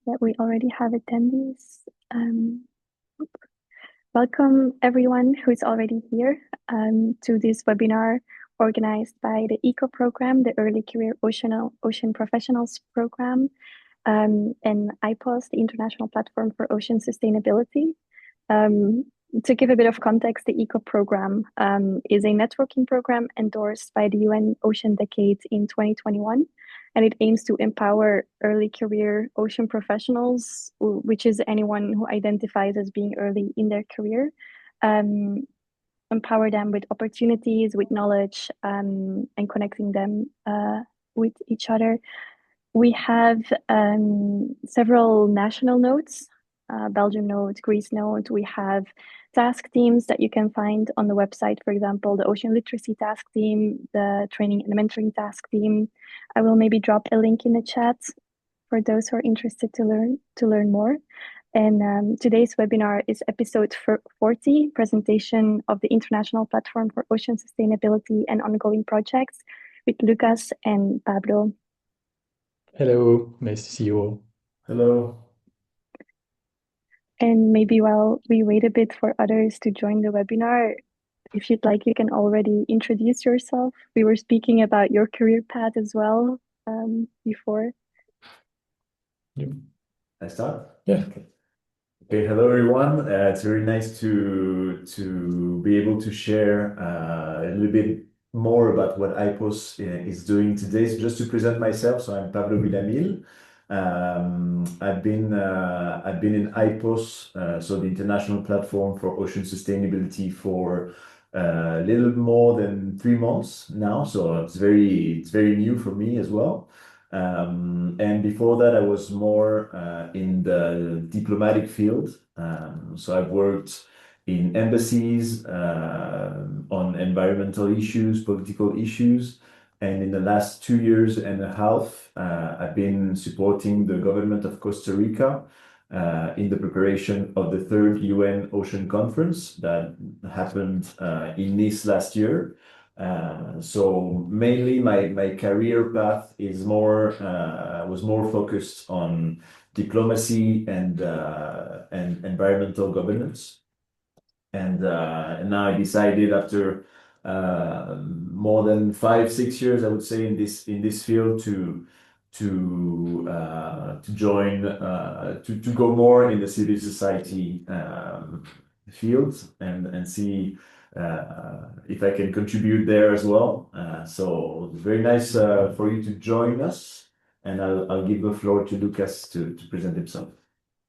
that we already have attendees. Welcome everyone who is already here to this webinar organized by the ECOP program, the Early Career Ocean Professionals program, and IPOS, the International Platform for Ocean Sustainability. To give a bit of context, the ECOP program is a networking program endorsed by the UN Ocean Decade in 2021, and it aims to empower early career ocean professionals, which is anyone who identifies as being early in their career, empower them with opportunities, with knowledge, and connecting them with each other. We have several national nodes, Belgium node, Greece node. We have task teams that you can find on the website, for example, the Ocean Literacy Task Team, the Training and Mentoring Task Team. I will maybe drop a link in the chat for those who are interested to learn more. And today's webinar is episode 40, presentation of the International Platform for Ocean Sustainability and Ongoing Projects with Lucas and Pablo. Hello, nice to see you all. Hello. And maybe while we wait a bit for others to join the webinar, if you'd like, you can already introduce yourself. We were speaking about your career path as well before. I start? Yeah. Okay, hello everyone. It's very nice to be able to share a little bit more about what IPOS is doing today. So just to present myself, so I'm Pablo Villaamil. I've been in IPOS, so the International Platform for Ocean Sustainability, for a little more than 3 months now. So it's very new for me as well. And before that, I was more in the diplomatic field. So I've worked in embassies on environmental issues, political issues. And in the last 2.5 years, I've been supporting the government of Costa Rica in the preparation of the 3rd UN Ocean Conference that happened in Nice last year. So mainly my career path was more focused on diplomacy and environmental governance. And now I decided, after more than 5-6 years, I would say, in this field, to join to go more in the civil society field and see if I can contribute there as well. So very nice for you to join us, and I'll give the floor to Lucas to present himself.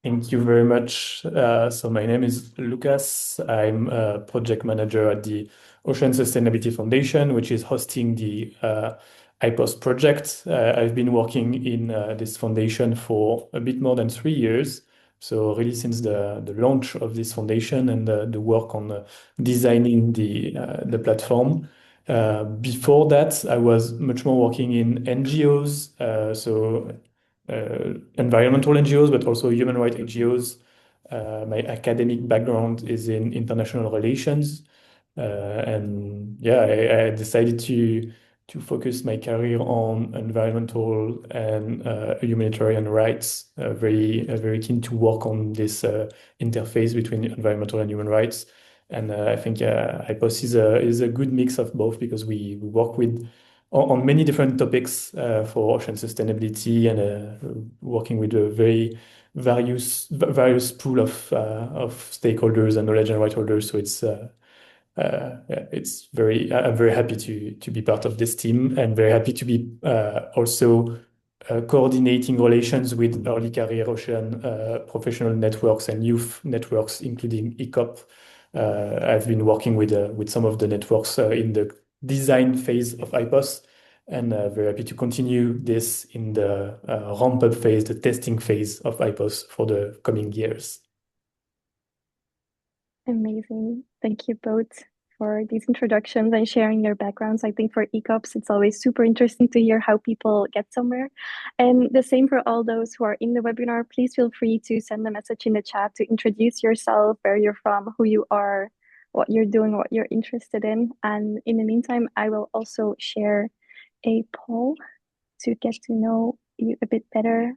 Thank you very much. So my name is Lucas. I'm a project manager at the Ocean Sustainability Foundation, which is hosting the IPOS project. I've been working in this foundation for a bit more than 3 years. So really since the launch of this foundation and the work on designing the platform. Before that, I was much more working in NGOs, environmental NGOs, but also human rights NGOs. My academic background is in international relations. And yeah, I decided to focus my career on environmental and humanitarian rights. Very keen to work on this interface between environmental and human rights. And I think IPOS is a good mix of both, because we work on many different topics for ocean sustainability, and working with a very various pool of stakeholders and knowledge and right holders. So I'm very happy to be part of this team, and very happy to be also coordinating relations with early career ocean professional networks and youth networks, including ECOP. I've been working with some of the networks in the design phase of IPOS, and very happy to continue this in the ramp-up phase, the testing phase of IPOS for the coming years. Amazing. Thank you both for these introductions and sharing your backgrounds. I think for ECOPs, it's always super interesting to hear how people get somewhere. And the same for all those who are in the webinar. Please feel free to send a message in the chat to introduce yourself, where you're from, who you are, what you're doing, what you're interested in. And in the meantime, I will also share a poll to get to know you a bit better.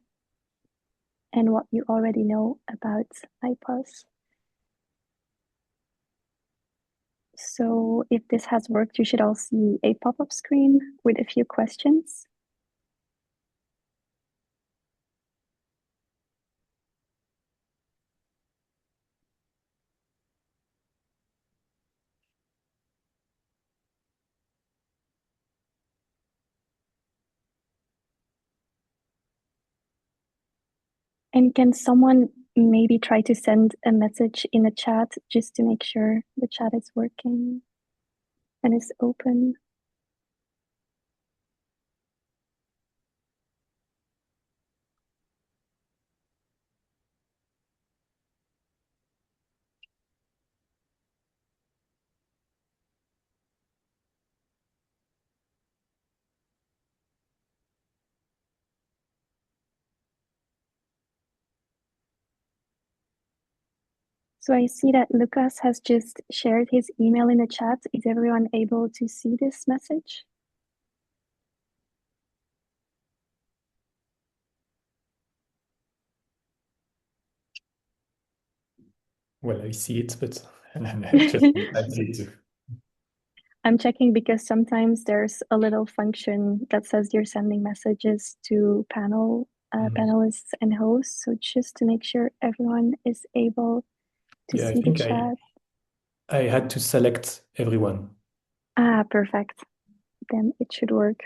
and what you already know about IPOS. So if this has worked, you should all see a pop-up screen with a few questions. And can someone maybe try to send a message in the chat just to make sure the chat is working and is open? So I see that Lucas has just shared his email in the chat. Is everyone able to see this message? Well, I see it, but I just I see too. I'm checking because sometimes there's a little function that says you're sending messages to panelists and hosts. So just to make sure everyone is able to Yeah, I see the think chat. I had to select everyone. Ah, perfect. Then it should work.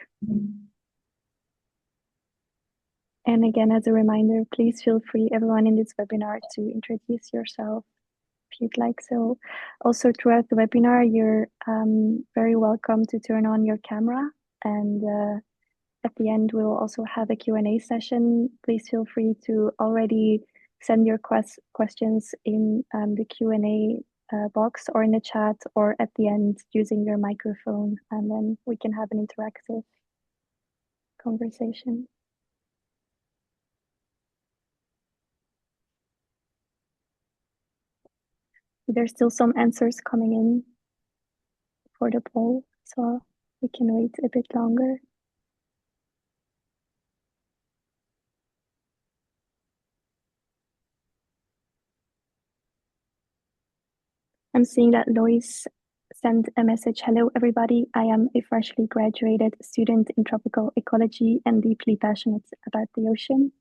And again, as a reminder, please feel free, everyone in this webinar, to introduce yourself if you'd like so. Also, throughout the webinar, you're very welcome to turn on your camera. And at the end, we will also have a Q&A session. Please feel free to already send your questions in the Q&A box or in the chat or at the end using your microphone, and then we can have an interactive conversation. There's still some answers coming in for the poll, so we can wait a bit longer. I'm seeing that Lois sent a message. Hello, everybody. I am a freshly graduated student in tropical ecology and deeply passionate about the ocean.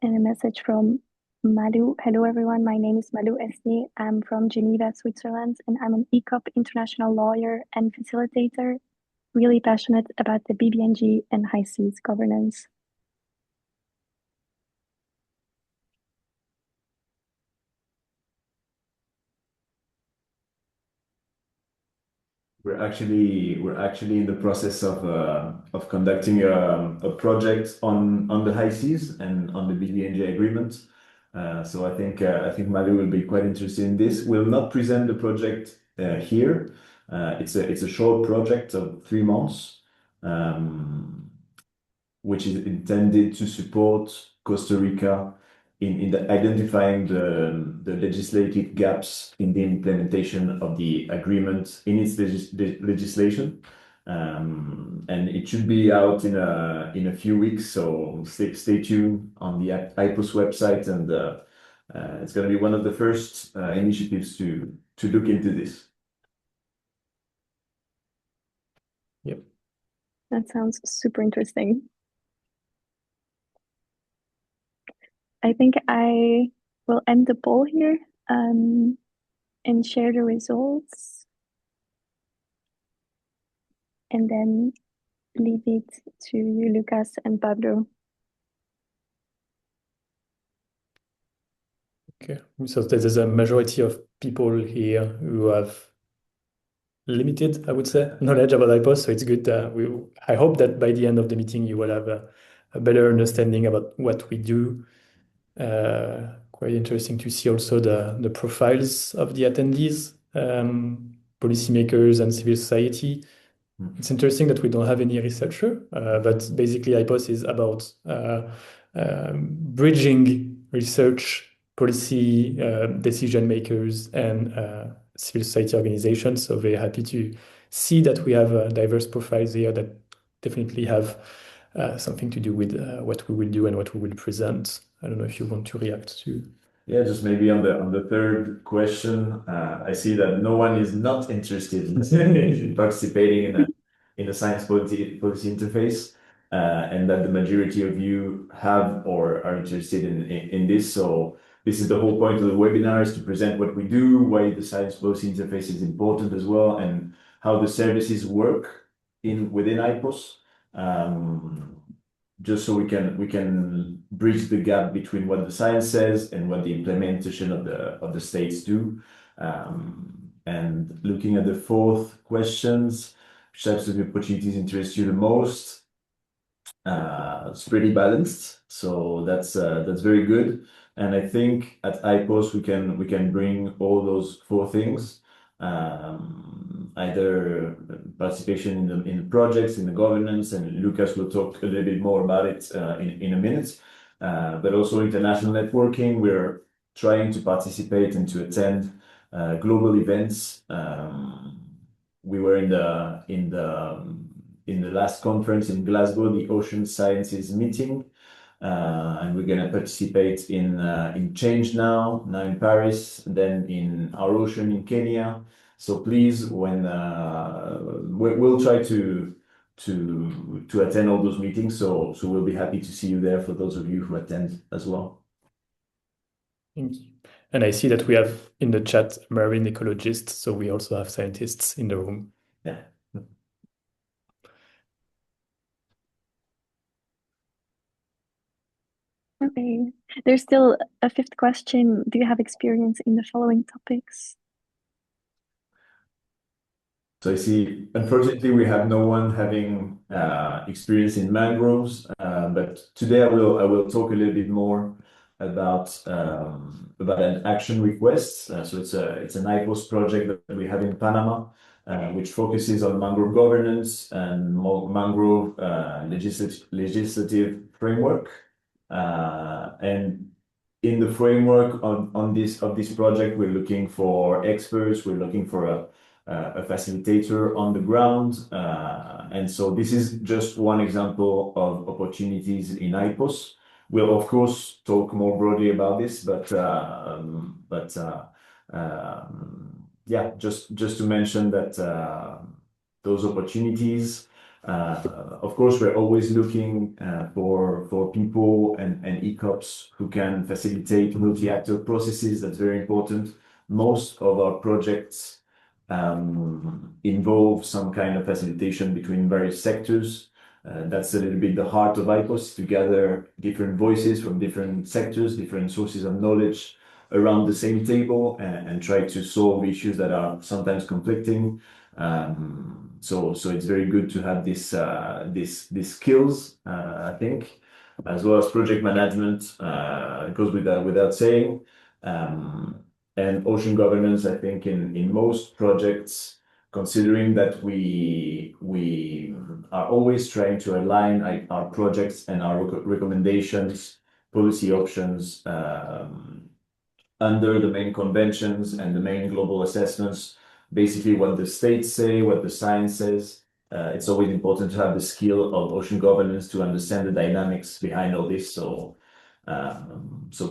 And a message from Malu. Hello, everyone. My name is Malu Esnier. I'm from Geneva, Switzerland, and I'm an ECOP international lawyer and facilitator, really passionate about the BBNG and high seas governance. We're actually in the process of conducting a project on the high seas and on the BBNJ agreement. So I think Malu will be quite interested in this. We'll not present the project here. It's a short project of 3 months, which is intended to support Costa Rica in identifying the legislative gaps in the implementation of the agreement in its legislation. And it should be out in a few weeks, so stay tuned on the IPOS website, and it's going to be one of the first initiatives to look into this. Yep. That sounds super interesting. I think I will end the poll here and share the results, and then leave it to you, Lucas and Pablo. Okay, so there's a majority of people here who have limited, I would say, knowledge about IPOS. So it's good. I hope that by the end of the meeting, you will have a better understanding about what we do. Quite interesting to see also the profiles of the attendees, policymakers and civil society. It's interesting that we don't have any researcher, but basically IPOS is about bridging research, policy, decision makers, and civil society organizations. So very happy to see that we have diverse profiles here that definitely have something to do with what we will do and what we will present. I don't know if you want to react to. Yeah, just maybe on the third question, I see that no one is not interested in participating in a science policy interface, and that the majority of you have or are interested in this. So this is the whole point of the webinar, is to present what we do, why the science policy interface is important as well, and how the services work within IPOS. Just so we can bridge the gap between what the science says and what the implementation of the states do. And looking at the fourth questions, which types of opportunities interest you the most? It's pretty balanced, so that's very good. And I think at IPOS we can bring all those four things. Either participation in the projects, in the governance, and Lucas will talk a little bit more about it in a minute. But also international networking. We're trying to participate and to attend global events. We were in the last conference in Glasgow, the Ocean Sciences meeting. And we're going to participate in Change now in Paris, then in Our Ocean in Kenya. So please, when we'll try to attend all those meetings, so we'll be happy to see you there for those of you who attend as well. Thank you. And I see that we have in the chat marine ecologists, so we also have scientists in the room. Yeah. Okay. There's still a fifth question. Do you have experience in the following topics? So I see, unfortunately, we have no one having experience in mangroves, but today I will talk a little bit more about an action request. So it's an IPOS project that we have in Panama, which focuses on mangrove governance and mangrove legislative framework. And in the framework of this project, we're looking for experts. We're looking for a facilitator on the ground. And so this is just one example of opportunities in IPOS. We'll, of course, talk more broadly about this, but yeah, just to mention that those opportunities, of course, we're always looking for people and ECOPs who can facilitate multi-actor processes. That's very important. Most of our projects involve some kind of facilitation between various sectors. That's a little bit the heart of IPOS, to gather different voices from different sectors, different sources of knowledge around the same table, and try to solve issues that are sometimes conflicting. So it's very good to have these skills, I think, as well as project management. It goes without saying. And ocean governance, I think, in most projects, considering that we are always trying to align our projects and our recommendations, policy options, under the main conventions and the main global assessments, basically what the states say, what the science says. It's always important to have the skill of ocean governance to understand the dynamics behind all this. So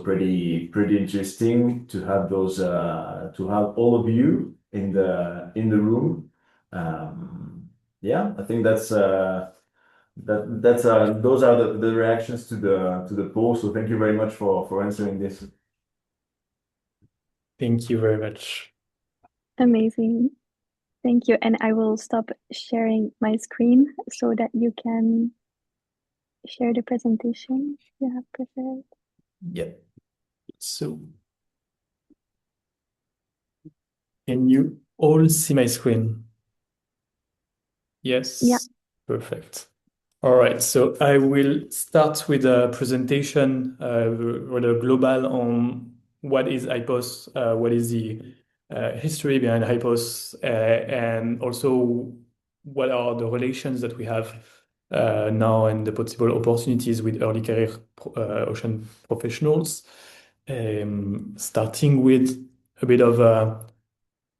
pretty interesting to have those, to have all of you in the room. Yeah, I think those are the reactions to the poll. So thank you very much for answering this. Thank you very much. Amazing. Thank you. And I will stop sharing my screen so that you can share the presentation you have prepared. Yeah. So can you all see my screen? Yes? Yeah. Perfect. All right, so I will start with a presentation, rather global, on what is IPOS, what is the history behind IPOS, and also what are the relations that we have now and the possible opportunities with early career ocean professionals. Starting with a bit of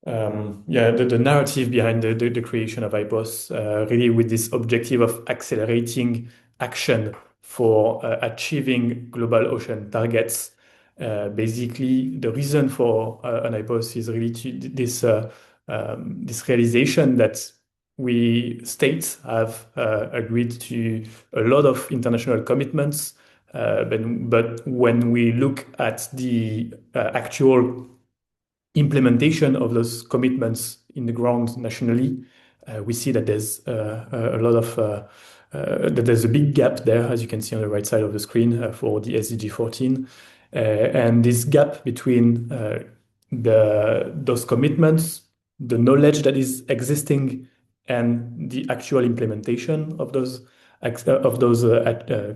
the narrative behind the creation of IPOS, really with this objective of accelerating action for achieving global ocean targets. Basically, the reason for an IPOS is really this realization that we states have agreed to a lot of international commitments, but when we look at the actual implementation of those commitments in the ground nationally, we see that there's that there's a big gap there, as you can see on the right side of the screen, for the SDG 14. And this gap between those commitments, the knowledge that is existing, and the actual implementation of those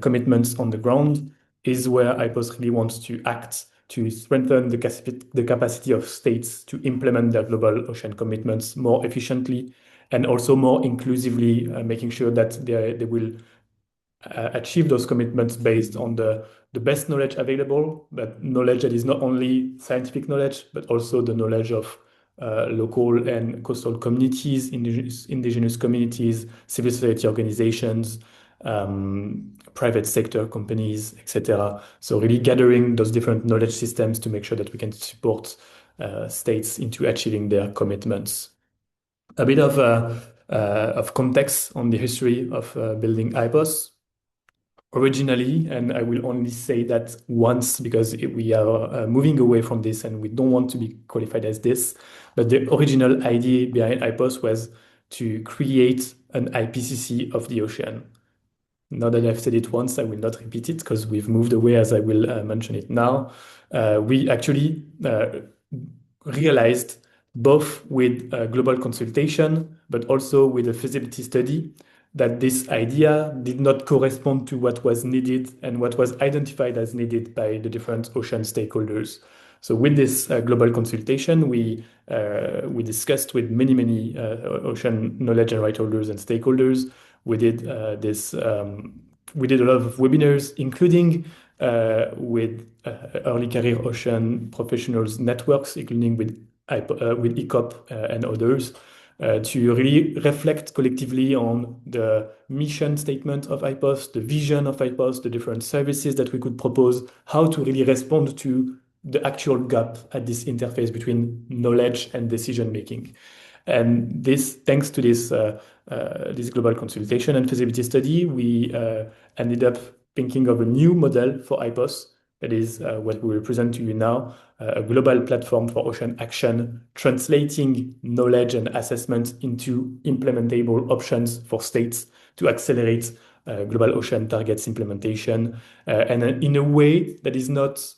commitments on the ground is where IPOS really wants to act to strengthen the capacity of states to implement their global ocean commitments more efficiently and also more inclusively, making sure that they will achieve those commitments based on the best knowledge available, but knowledge that is not only scientific knowledge, but also the knowledge of local and coastal communities, indigenous communities, civil society organizations, private sector companies, etc. So really gathering those different knowledge systems to make sure that we can support states into achieving their commitments. A bit of context on the history of building IPOS. Originally, and I will only say that once because we are moving away from this and we don't want to be qualified as this, but the original idea behind IPOS was to create an IPCC of the ocean. Now that I've said it once, I will not repeat it because we've moved away, as I will mention it now. We actually realized both with global consultation, but also with a feasibility study, that this idea did not correspond to what was needed and what was identified as needed by the different ocean stakeholders. So with this global consultation, we discussed with many ocean knowledge and right holders and stakeholders. We did we did a lot of webinars, including with early career ocean professionals networks, including with ECOP and others, to really reflect collectively on the mission statement of IPOS, the vision of IPOS, the different services that we could propose, how to really respond to the actual gap at this interface between knowledge and decision making. And this, thanks to this global consultation and feasibility study, we ended up thinking of a new model for IPOS. That is what we will present to you now, a global platform for ocean action, translating knowledge and assessment into implementable options for states to accelerate global ocean targets implementation. And in a way that is not,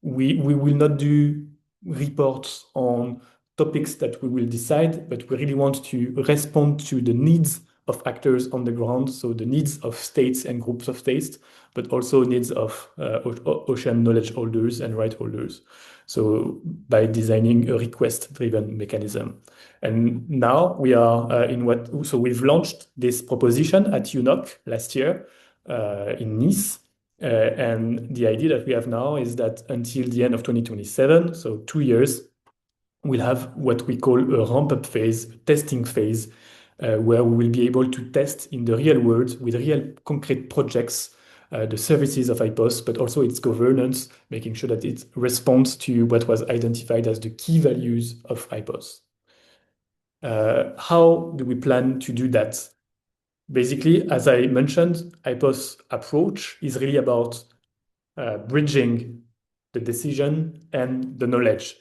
we will not do reports on topics that we will decide, but we really want to respond to the needs of actors on the ground, so the needs of states and groups of states, but also needs of ocean knowledge holders and right holders. So by designing a request-driven mechanism. And now we are so we've launched this proposition at UNOC last year in Nice. And the idea that we have now is that until the end of 2027, so 2 years, we'll have what we call a ramp-up phase, testing phase, where we will be able to test in the real world with real concrete projects the services of IPOS, but also its governance, making sure that it responds to what was identified as the key values of IPOS. How do we plan to do that? Basically, as I mentioned, IPOS approach is really about bridging the decision and the knowledge.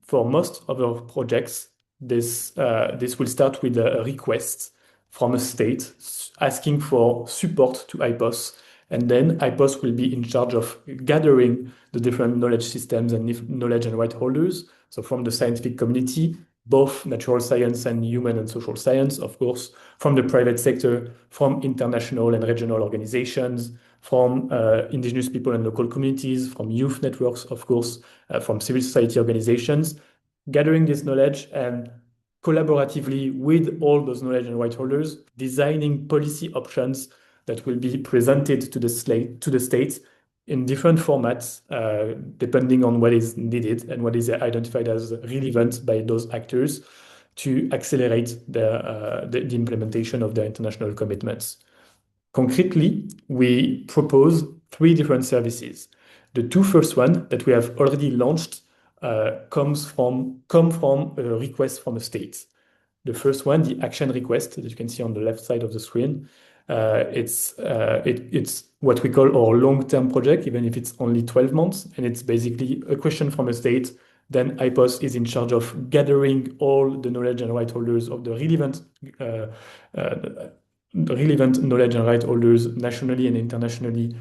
For most of our projects, this will start with a request from a state asking for support to IPOS, and then IPOS will be in charge of gathering the different knowledge systems and knowledge and right holders. So from the scientific community, both natural science and human and social science, of course, from the private sector, from international and regional organizations, from indigenous people and local communities, from youth networks, of course, from civil society organizations, gathering this knowledge and collaboratively with all those knowledge and right holders, designing policy options that will be presented to the states in different formats, depending on what is needed and what is identified as relevant by those actors to accelerate the implementation of their international commitments. Concretely, we propose 3 different services. The 2 first one that we have already launched come from a request from a state. The first one, the action request that you can see on the left side of the screen, it's what we call our long-term project, even if it's only 12 months, and it's basically a question from a state. Then IPOS is in charge of gathering all the knowledge and right holders of the relevant knowledge and right holders nationally and internationally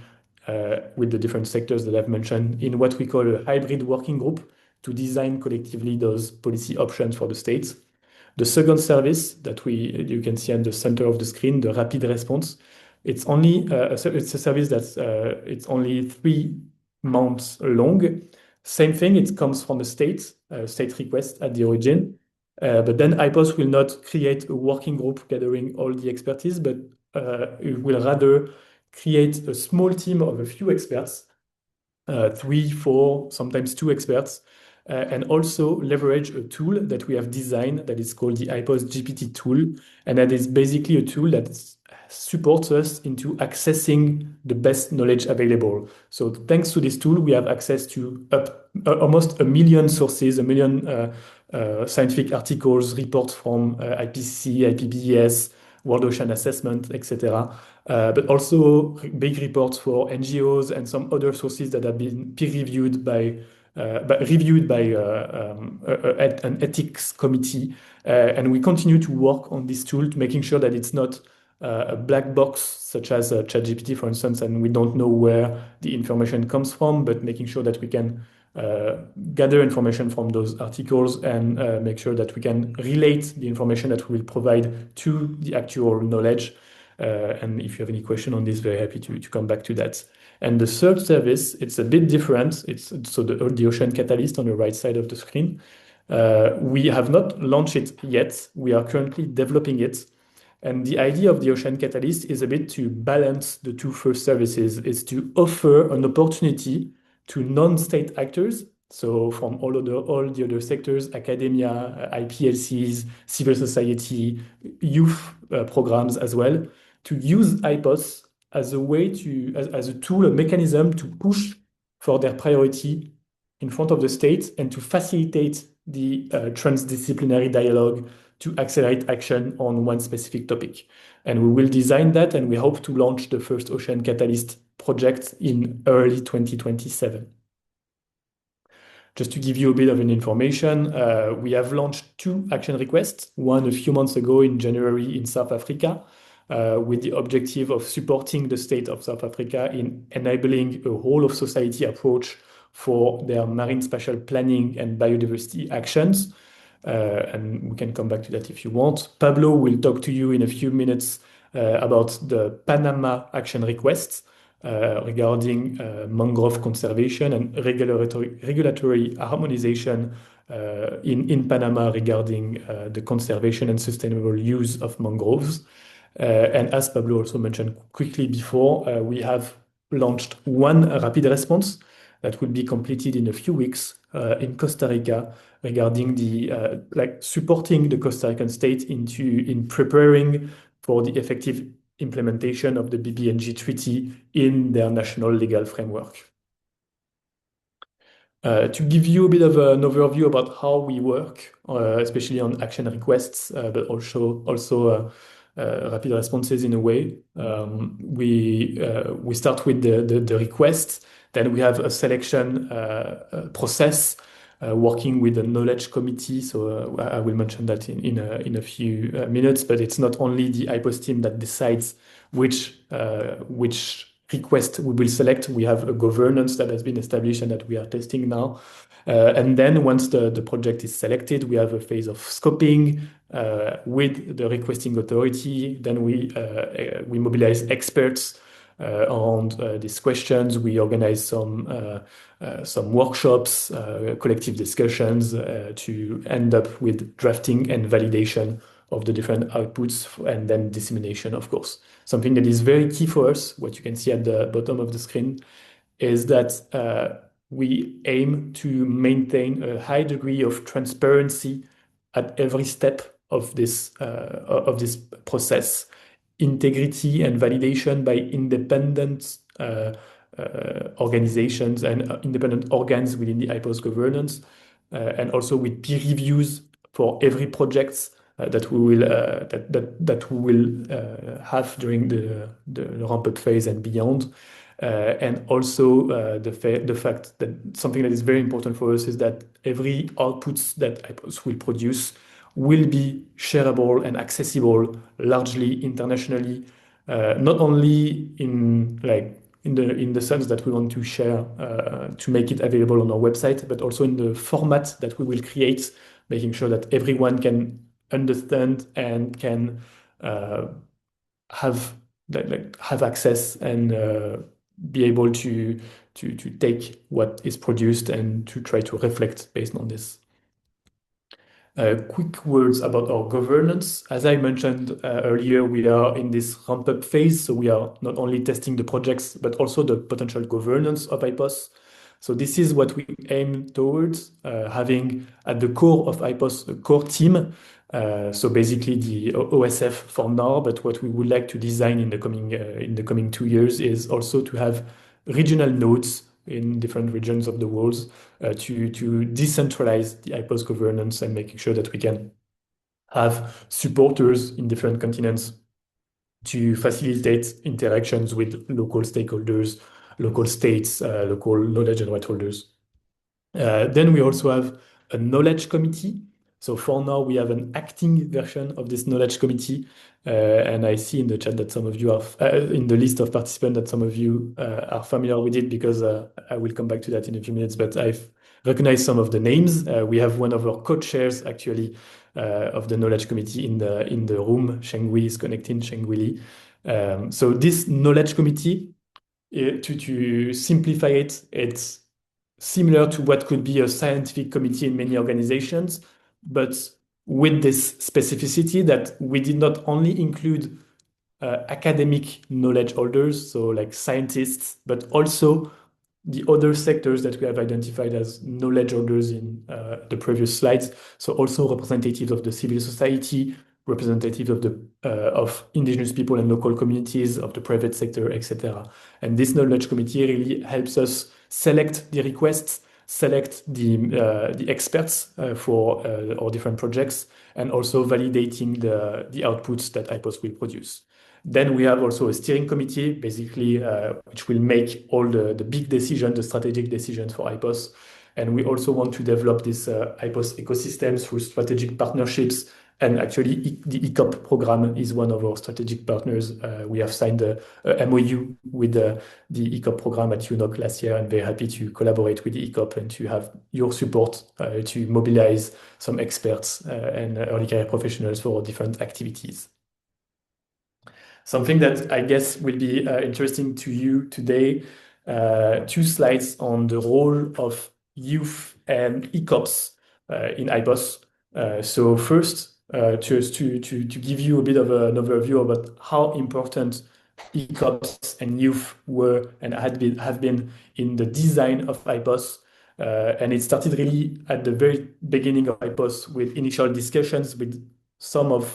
with the different sectors that I've mentioned in what we call a hybrid working group to design collectively those policy options for the states. The second service that you can see at the center of the screen, the rapid response, it's a service that's it's only 3 months long. Same thing, it comes from a state request at the origin. But then IPOS will not create a working group gathering all the expertise, but it will rather create a small team of a few experts, 3, 4, sometimes 2 experts, and also leverage a tool that we have designed that is called the IPOS GPT tool. And that is basically a tool that supports us into accessing the best knowledge available. So thanks to this tool, we have access to almost 1 million sources, 1 million scientific articles, reports from IPCC, IPBES, World Ocean Assessment, etc. But also big reports for NGOs and some other sources that have been peer-reviewed by an ethics committee. And we continue to work on this tool to making sure that it's not a black box such as ChatGPT, for instance, and we don't know where the information comes from, but making sure that we can gather information from those articles and make sure that we can relate the information that we will provide to the actual knowledge. And if you have any question on this, very happy to come back to that. And the third service, it's a bit different. It's so the Ocean Catalyst on the right side of the screen. We have not launched it yet. We are currently developing it. And the idea of the Ocean Catalyst is a bit to balance the 2 first services, is to offer an opportunity to non-state actors, so from all the other sectors, academia, IPLCs, civil society, youth programs as well, to use IPOS as a way as a tool, a mechanism to push for their priority in front of the state and to facilitate the transdisciplinary dialogue to accelerate action on one specific topic. And we will design that, and we hope to launch the first Ocean Catalyst project in early 2027. Just to give you a bit of an information, we have launched 2 action requests, one a few months ago in January in South Africa, with the objective of supporting the state of South Africa in enabling a whole of society approach for their marine spatial planning and biodiversity actions. And we can come back to that if you want. Pablo will talk to you in a few minutes about the Panama action requests regarding mangrove conservation and regulatory harmonization in Panama regarding the conservation and sustainable use of mangroves. And as Pablo also mentioned quickly before, we have launched 1 rapid response that will be completed in a few weeks in Costa Rica regarding the supporting the Costa Rican state in preparing for the effective implementation of the BBNG treaty in their national legal framework. To give you a bit of an overview about how we work, especially on action requests, but also rapid responses in a way. We start with the request, then we have a selection process working with the knowledge committee. So I will mention that in a few minutes, but it's not only the IPOS team that decides which request we will select. We have a governance that has been established and that we are testing now. And then once the project is selected, we have a phase of scoping with the requesting authority. Then we mobilize experts on these questions. We organize some workshops, collective discussions to end up with drafting and validation of the different outputs and then dissemination, of course. Something that is very key for us, what you can see at the bottom of the screen, is that we aim to maintain a high degree of transparency at every step of this process. integrity and validation by independent organizations and independent organs within the IPOS governance, and also with peer reviews for every project that we will have during the ramp-up phase and beyond. And also the fact that something that is very important for us is that every outputs that IPOS will produce will be shareable and accessible largely internationally, not only in the sense that we want to share to make it available on our website, but also in the format that we will create, making sure that everyone can understand and can have access and be able to take what is produced and to try to reflect based on this. Quick words about our governance. As I mentioned earlier, we are in this ramp-up phase, so we are not only testing the projects, but also the potential governance of IPOS. So this is what we aim towards, having at the core of IPOS a core team. So basically the OSF for now, but what we would like to design in the coming 2 years is also to have regional nodes in different regions of the world to decentralize the IPOS governance and making sure that we can have supporters in different continents to facilitate interactions with local stakeholders, local states, local knowledge and right holders. Then we also have a knowledge committee. So for now, we have an acting version of this knowledge committee. And I see in the chat that some of you are, in the list of participants, that some of you are familiar with it because I will come back to that in a few minutes, but I've recognized some of the names. We have one of our co-chairs actually of the knowledge committee in the room. Shenghui is connecting, Shenghui Li. So this knowledge committee, to simplify it, it's similar to what could be a scientific committee in many organizations, but with this specificity that we did not only include academic knowledge holders, so like scientists, but also the other sectors that we have identified as knowledge holders in the previous slides. So also representatives of the civil society, representatives of indigenous people and local communities, of the private sector, etc. And this knowledge committee really helps us select the requests, select the experts for our different projects, and also validating the outputs that IPOS will produce. Then we have also a steering committee, basically, which will make all the big decisions, the strategic decisions for IPOS. And we also want to develop this IPOS ecosystem through strategic partnerships. And actually, the ECOP program is one of our strategic partners. We have signed a MOU with the ECOP program at UNOC last year, and very happy to collaborate with the ECOP and to have your support to mobilize some experts and early career professionals for different activities. Something that I guess will be interesting to you today, 2 slides on the role of youth and ECOPs in IPOS. So first, just to give you a bit of an overview about how important ECOPs and youth were and have been in the design of IPOS. And it started really at the very beginning of IPOS with initial discussions with some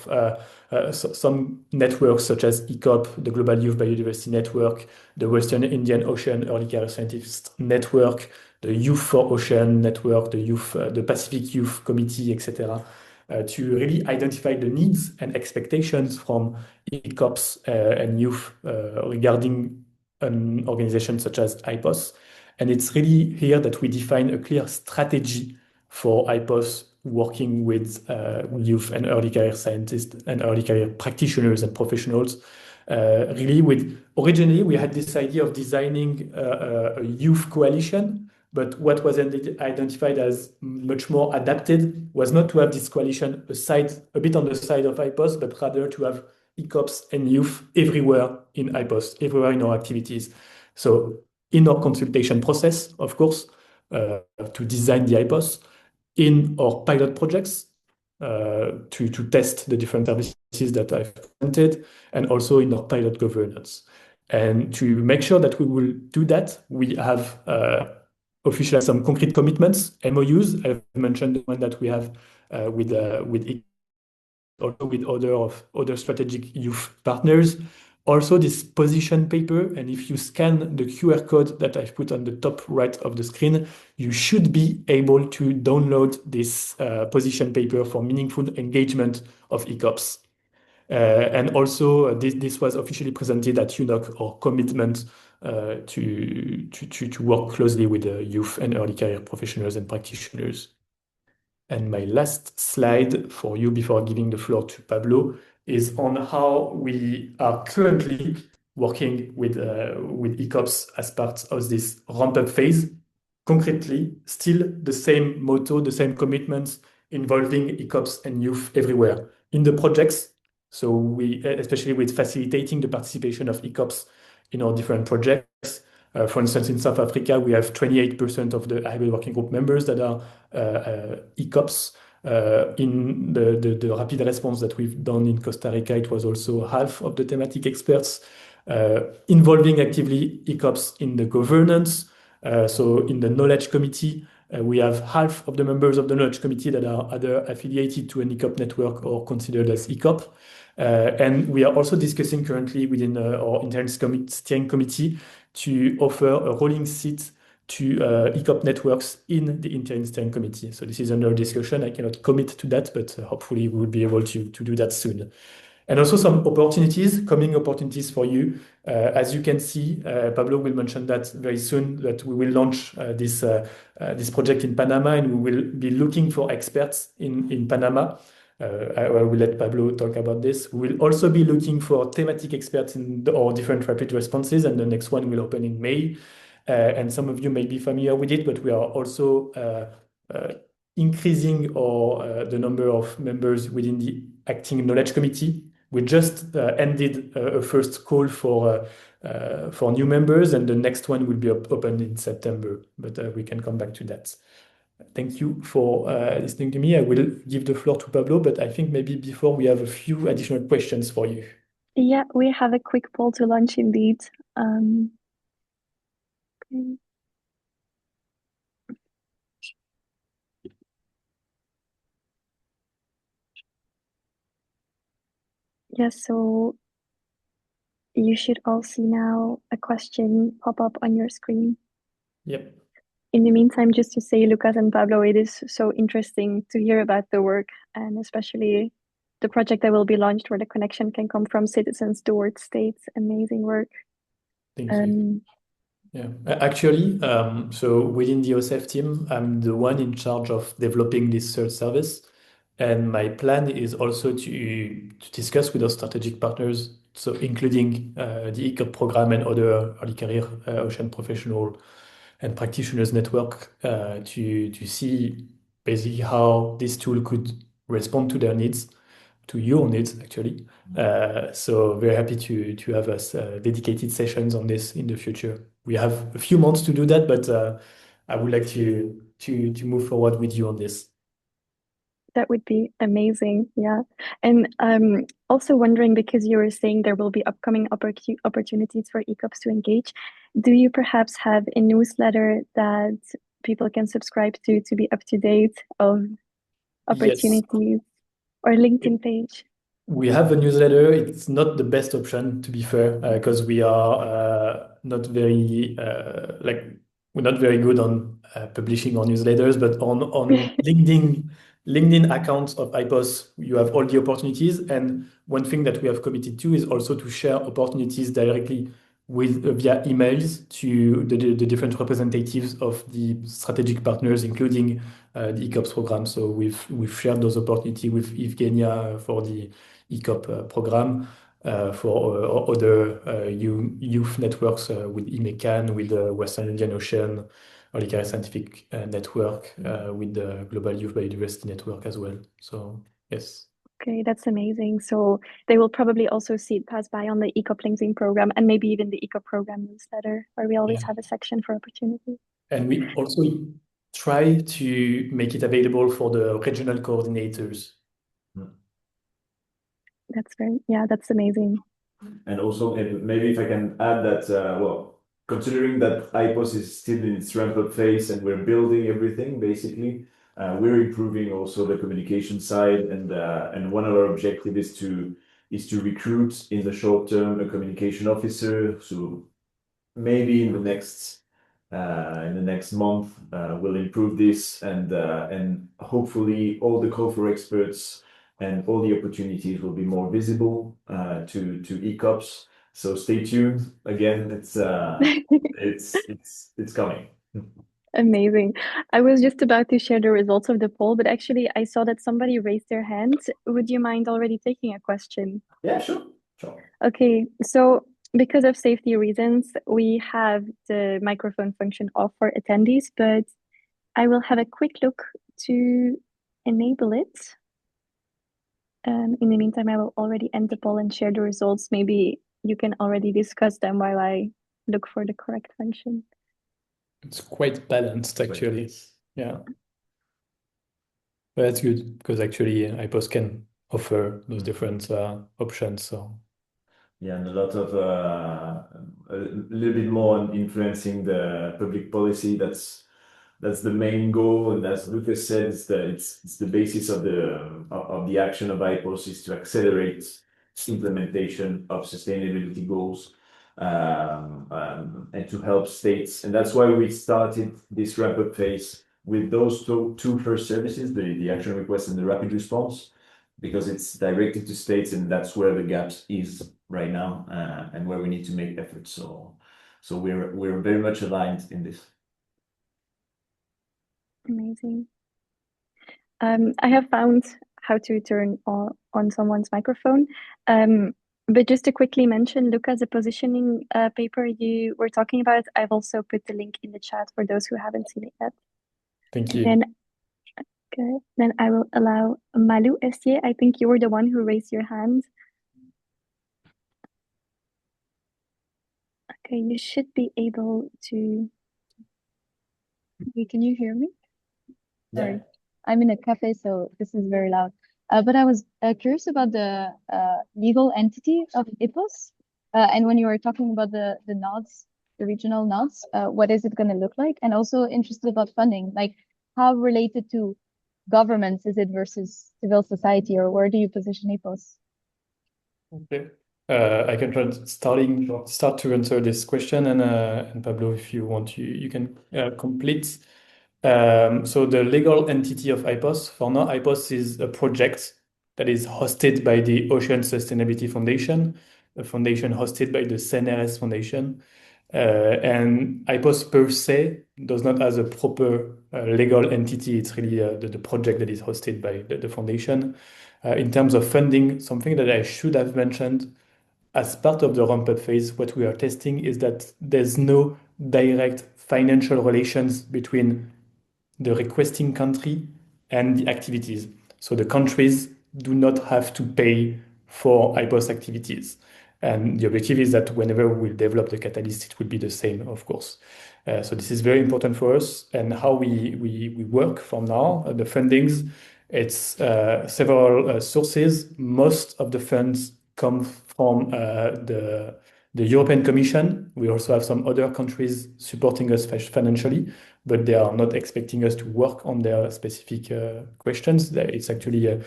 networks such as ECOP, the Global Youth Biodiversity Network, the Western Indian Ocean Early Career Scientists Network, the Youth for Ocean Network, the Pacific Youth Committee, etc., to really identify the needs and expectations from ECOPs and youth regarding an organization such as IPOS. And it's really here that we define a clear strategy for IPOS working with youth and early career scientists and early career practitioners and professionals. Originally, we had this idea of designing a youth coalition, but what was identified as much more adapted was not to have this coalition a bit on the side of IPOS, but rather to have ECOPs and youth everywhere in IPOS, everywhere in our activities. So in our consultation process, of course, to design the IPOS, in our pilot projects, to test the different services that I've presented, and also in our pilot governance. And to make sure that we will do that, we have officially some concrete commitments, MOUs. I've mentioned the one that we have with also with other strategic youth partners. Also, this position paper, and if you scan the QR code that I've put on the top right of the screen, you should be able to download this position paper for meaningful engagement of ECOPs. And also, this was officially presented at UNOC, our commitment to work closely with the youth and early career professionals and practitioners. And my last slide for you before giving the floor to Pablo is on how we are currently working with ECOPs as part of this ramp-up phase. Concretely, still the same motto, the same commitments involving ECOPs and youth everywhere in the projects. So we, especially with facilitating the participation of ECOPs in our different projects. For instance, in South Africa, we have 28% of the hybrid working group members that are ECOPs. In the rapid response that we've done in Costa Rica, it was also half of the thematic experts involving actively ECOPs in the governance. So in the knowledge committee, we have half of the members of the knowledge committee that are either affiliated to an ECOP network or considered as ECOP. And we are also discussing currently within our interim steering committee to offer a rolling seat to ECOP networks in the interim steering committee. So this is under discussion. I cannot commit to that, but hopefully we will be able to do that soon. And also some coming opportunities for you. As you can see, Pablo will mention that very soon, that we will launch this project in Panama, and we will be looking for experts in Panama. I will let Pablo talk about this. We will also be looking for thematic experts in our different rapid responses, and the next one will open in May. And some of you may be familiar with it, but we are also increasing the number of members within the acting knowledge committee. We just ended a first call for new members, and the next one will be opened in September, but we can come back to that. Thank you for listening to me. I will give the floor to Pablo, but I think maybe before we have a few additional questions for you. Yeah, we have a quick poll to launch indeed. Okay. Yes, so you should all see now a question pop up on your screen. Yep. In the meantime, just to say, Lucas and Pablo, it is so interesting to hear about the work, and especially the project that will be launched where the connection can come from citizens towards states. Amazing work. Thank you. Yeah, actually, so within the OSEF team, I'm the one in charge of developing this search service. And my plan is also to discuss with our strategic partners, so including the ECOP program and other early career ocean professional and practitioners network to see basically how this tool could respond to their needs, to your needs actually. So very happy to have us dedicated sessions on this in the future. We have a few months to do that, but I would like to move forward with you on this. That would be amazing. Yeah. And also wondering, because you were saying there will be upcoming opportunities for ECOPs to engage, do you perhaps have a newsletter that people can subscribe to be up to date of opportunities? Yes. Or LinkedIn page? We have a newsletter. It's not the best option, to be fair, because we are not very we're not very good on publishing our newsletters, but on LinkedIn accounts of IPOS, you have all the opportunities. And one thing that we have committed to is also to share opportunities directly via emails to the different representatives of the strategic partners, including the ECOPs program. So we've shared those opportunities with Evgenia for the ECOP program, for other youth networks with IMECAN, with the Western Indian Ocean Early Career Scientific Network, with the Global Youth Biodiversity Network as well. So yes. Okay, that's amazing. So they will probably also see it pass by on the ECOP LinkedIn program, and maybe even the ECOP program newsletter, where we always have a section for opportunity. And we also try to make it available for the regional coordinators. That's amazing. And also, maybe if I can add that, well, considering that IPOS is still in its ramp-up phase and we're building everything, basically, We're improving also the communication side, and one of our objectives is to recruit in the short term a communication officer. So maybe in the next month we'll improve this, and hopefully all the call for experts and all the opportunities will be more visible to ECOPs. So stay tuned. Again, it's coming. Amazing. I was just about to share the results of the poll, but actually I saw that somebody raised their hand. Would you mind already taking a question? Yeah, sure. Okay, so because of safety reasons, we have the microphone function off for attendees, but I will have a quick look to enable it. In the meantime, I will already end the poll and share the results. Maybe you can already discuss them while I look for the correct function. It's quite balanced, actually. Yeah. But that's good because actually IPOS can offer those different options. So yeah, and a lot of a little bit more on influencing the public policy. That's the main goal, and as Lucas said, it's the basis of the action of IPOS is to accelerate implementation of sustainability goals, and to help states. And that's why we started this ramp-up phase with those two first services, the action request and the rapid response, because it's directed to states, and that's where the gaps is right now, and where we need to make efforts. So we're very much aligned in this. Amazing. I have found how to turn on someone's microphone. But just to quickly mention, Lucas, the positioning paper you were talking about, I've also put the link in the chat for those who haven't seen it yet. thank you. Then I will allow Malou Estier. I think you were the one who raised your hand. Okay, you should be able to. Can you hear me? Sorry, Yeah. I'm in a cafe, so this is very loud. But I was curious about the legal entity of IPOS. And when you were talking about the nods, the regional nods, what is it going to look like? And also interested about funding, like how related to governments is it versus civil society, or where do you position IPOS? Okay. I can start to answer this question, and Pablo, if you want, you can complete. So the legal entity of IPOS, for now, IPOS is a project that is hosted by the Ocean Sustainability Foundation, a foundation hosted by the CNRS Foundation. And IPOS per se does not have a proper legal entity. It's really the project that is hosted by the foundation. In terms of funding, something that I should have mentioned as part of the ramp-up phase, what we are testing is that there's no direct financial relations between the requesting country and the activities. So the countries do not have to pay for IPOS activities. And the objective is that whenever we develop the catalyst, it will be the same, of course. So this is very important for us. And how we work from now, the fundings, it's several sources. Most of the funds come from the European Commission. We also have some other countries supporting us financially, but they are not expecting us to work on their specific questions. It's actually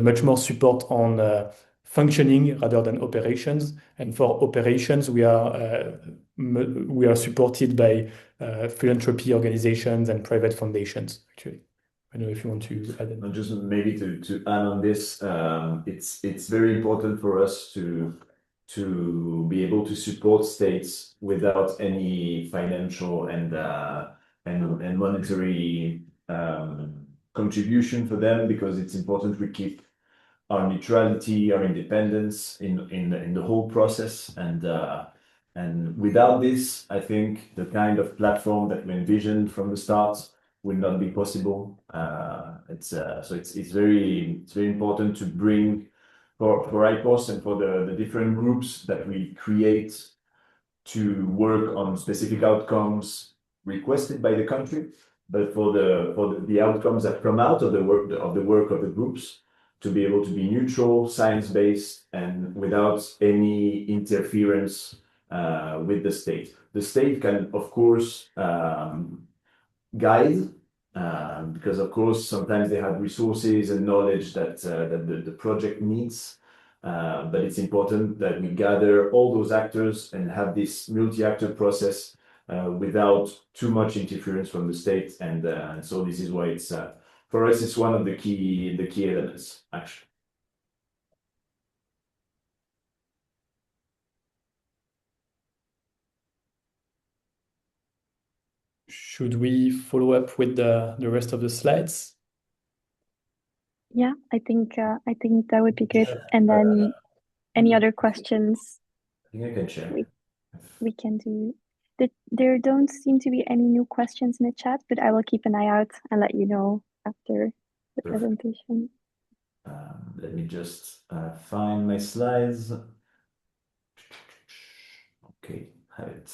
much more support on functioning rather than operations. And for operations, we are supported by philanthropy organizations and private foundations, actually. I don't know if you want to add anything. Just maybe to add on this, it's very important for us to be able to support states without any financial and monetary contribution for them, because it's important we keep our neutrality, our independence in the whole process, and without this, I think the kind of platform that we envisioned from the start will not be possible. So it's very important to bring for IPOS and for the different groups that we create to work on specific outcomes requested by the country, but for the outcomes that come out of the work of the groups, to be able to be neutral, science-based, and without any interference with the state. The state can, of course, guide because of course sometimes they have resources and knowledge that the project needs. But it's important that we gather all those actors and have this multi-actor process without too much interference from the state. And so this is why it's for us, it's one of the key elements, actually. Should we follow up with the rest of the slides? Yeah, I think that would be good. And then any other questions? I think I can share. We can do. There don't seem to be any new questions in the chat, but I will keep an eye out and let you know after the presentation. Let me just find my slides. Okay, have it.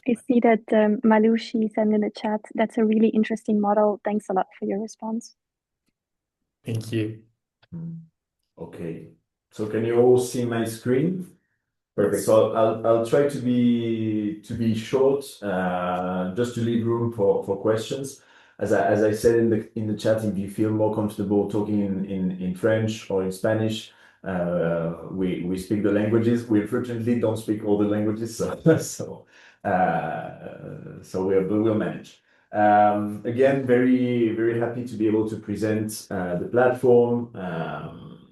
I see that Malushi said in the chat, that's a really interesting model. Thanks a lot for your response. Thank you. Okay, so can you all see my screen? Perfect. So I'll try to be short, just to leave room for questions. As I said in the chat, if you feel more comfortable talking in French or in Spanish, we speak the languages. We unfortunately don't speak all the languages, so we'll manage. Again, very happy to be able to present the platform,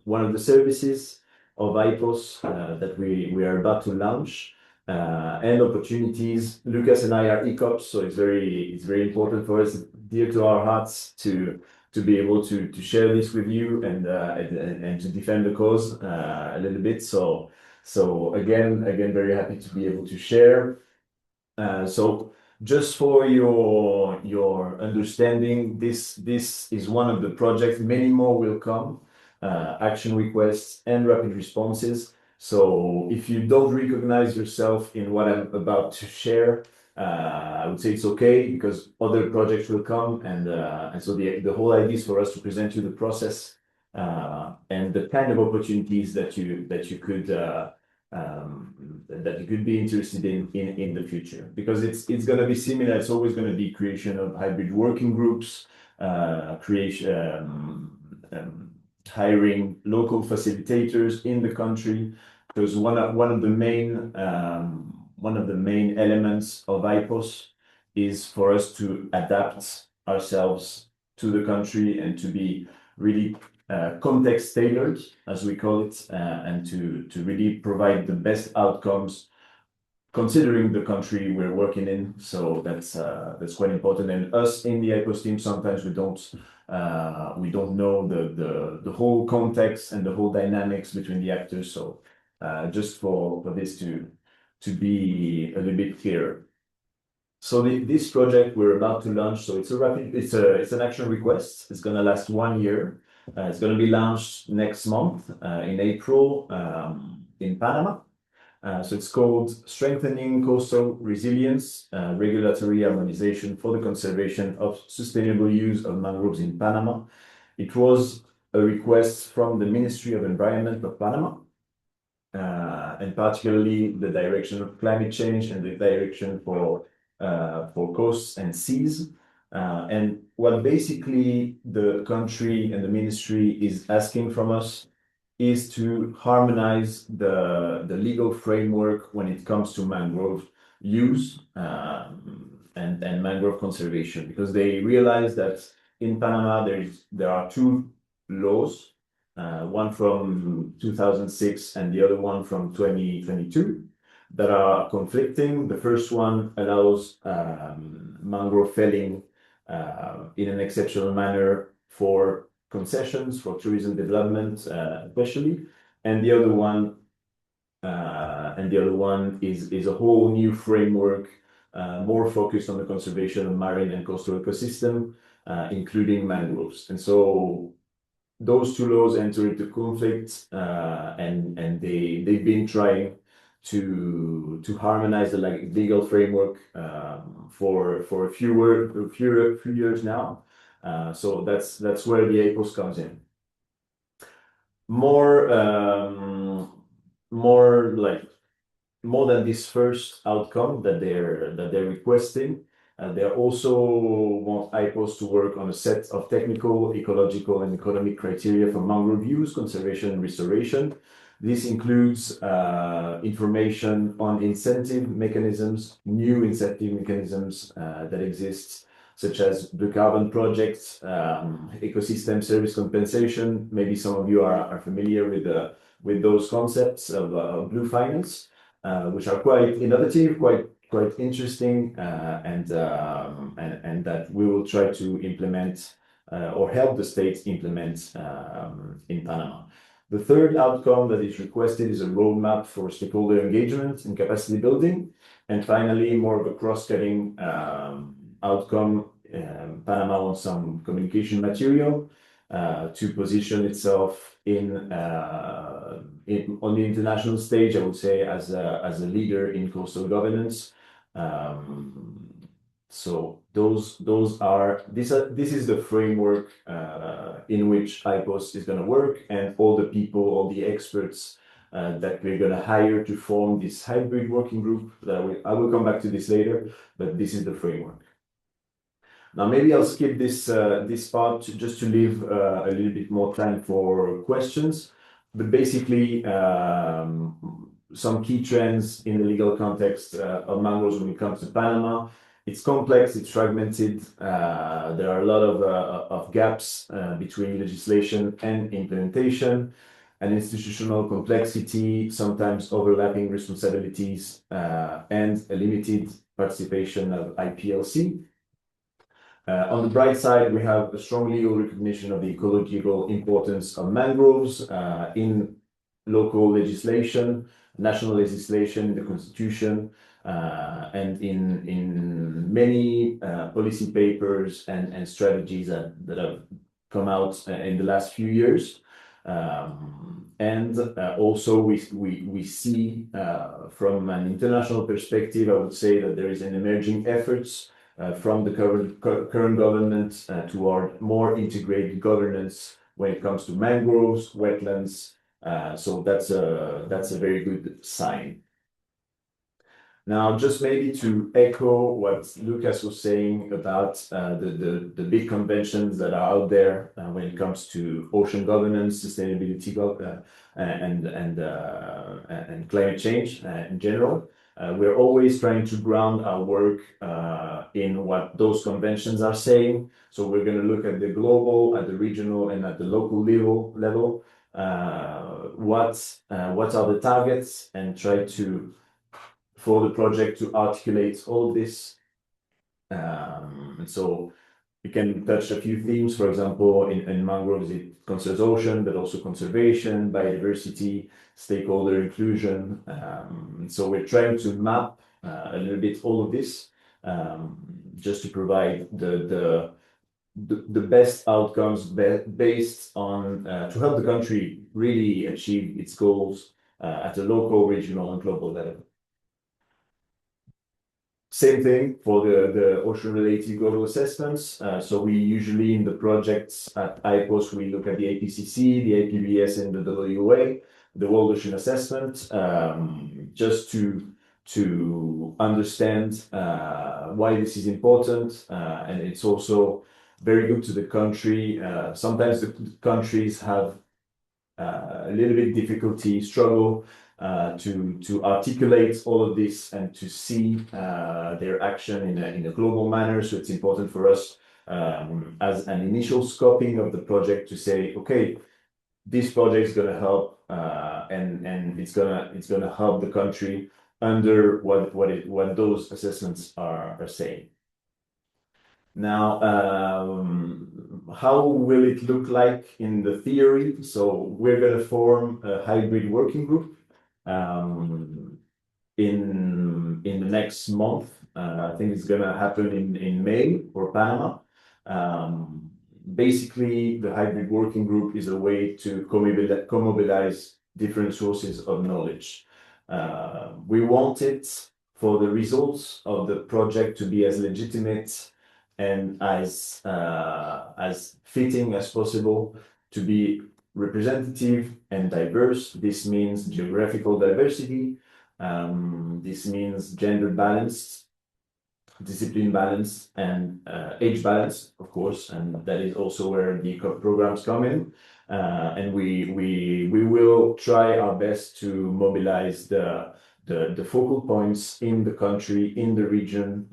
one of the services of IPOS that we are about to launch, and opportunities. Lucas and I are ECOPs, so it's very important for us, dear to our hearts, to be able to share this with you and to defend the cause a little bit. So again, very happy to be able to share. So just for your understanding, this is one of the projects. Many more will come. Action requests and rapid responses. So if you don't recognize yourself in what I'm about to share, I would say it's okay, because other projects will come, and so the whole idea is for us to present you the process and the kind of opportunities that you could be interested in the future, because it's going to be similar. It's always going to be creation of hybrid working groups, hiring local facilitators in the country, because one of the main elements of IPOS is for us to adapt ourselves to the country and to be really context tailored, as we call it, and to really provide the best outcomes considering the country we're working in. So that's quite important. And us in the IPOS team, sometimes we don't know the whole context and the whole dynamics between the actors. So just for this to be a little bit clearer. So this project we're about to launch, so it's an action request. It's going to last 1 year. It's going to be launched next month in April in Panama. So it's called Strengthening Coastal Resilience, Regulatory Harmonization for the Conservation of Sustainable Use of Mangroves in Panama. It was a request from the Ministry of Environment of Panama, and particularly the direction of climate change and the direction for coasts and seas. And what basically the country and the ministry is asking from us is to harmonize the legal framework when it comes to mangrove use and mangrove conservation, because they realize that in Panama there are two laws, one from 2006 and the other one from 2022, that are conflicting. The first one allows mangrove felling in an exceptional manner for concessions, for tourism development, especially, and the other one is a whole new framework, more focused on the conservation of marine and coastal ecosystem, including mangroves. And so those two laws enter into conflict, and they've been trying to harmonize the legal framework for a few years now. So that's where the IPOS comes in. More than this first outcome that they're requesting, They also want IPOS to work on a set of technical, ecological, and economic criteria for mangrove use, conservation, and restoration. This includes information on incentive mechanisms, new incentive mechanisms that exist, such as the carbon project, ecosystem service compensation. Maybe some of you are familiar with those concepts of blue finance, which are quite innovative, quite interesting, and that we will try to implement or help the states implement in Panama. The third outcome that is requested is a roadmap for stakeholder engagement and capacity building. And finally, more of a cross-cutting outcome. Panama wants some communication material to position itself on the international stage, I would say, as a leader in coastal governance. So this is the framework in which IPOS is going to work, and all the people, all the experts that we're going to hire to form this hybrid working group. I will come back to this later, but this is the framework. Now, maybe I'll skip this part just to leave a little bit more time for questions. But basically, some key trends in the legal context of mangroves when it comes to Panama. It's complex, it's fragmented. There are a lot of gaps between legislation and implementation, and institutional complexity, sometimes overlapping responsibilities, and a limited participation of IPLC. On the bright side, we have a strong legal recognition of the ecological importance of mangroves in local legislation, national legislation, the constitution, and in many policy papers and strategies that have come out in the last few years. And also we see from an international perspective, I would say that there is an emerging efforts from the current government toward more integrated governance when it comes to mangroves, wetlands. So that's a very good sign. Now, just maybe to echo what Lucas was saying about the big conventions that are out there when it comes to ocean governance, sustainability, and climate change in general. We're always trying to ground our work in what those conventions are saying. So we're going to look at the global, at the regional, and at the local level. What are the targets, and try to, for the project, to articulate all of this. And so we can touch a few themes. For example, in mangroves, it concerns ocean, but also conservation, biodiversity, stakeholder inclusion. So we're trying to map a little bit all of this, just to provide the best outcomes based on to help the country really achieve its goals at a local, regional, and global level. Same thing for the ocean-related global assessments. So we usually, in the projects at IPOS, we look at the APCC, the APBS, and the WA, the World Ocean Assessment, just to understand why this is important. And it's also very good to the country. Sometimes the countries have a little bit difficulty, struggle to articulate all of this and to see their action in a global manner. So it's important for us as an initial scoping of the project to say, okay, this project is going to help, and it's gonna help the country under what those assessments are saying. Now, how will it look like in the theory? So we're going to form a hybrid working group in the next month. I think it's going to happen in May for Panama. Basically, the hybrid working group is a way to co-mobilize different sources of knowledge. We want it for the results of the project to be as legitimate and as fitting as possible, to be representative and diverse. This means geographical diversity. This means gender balanced. discipline balance, and age balance, of course, and that is also where the ECOP programs come in. And we will try our best to mobilize the focal points in the country, in the region,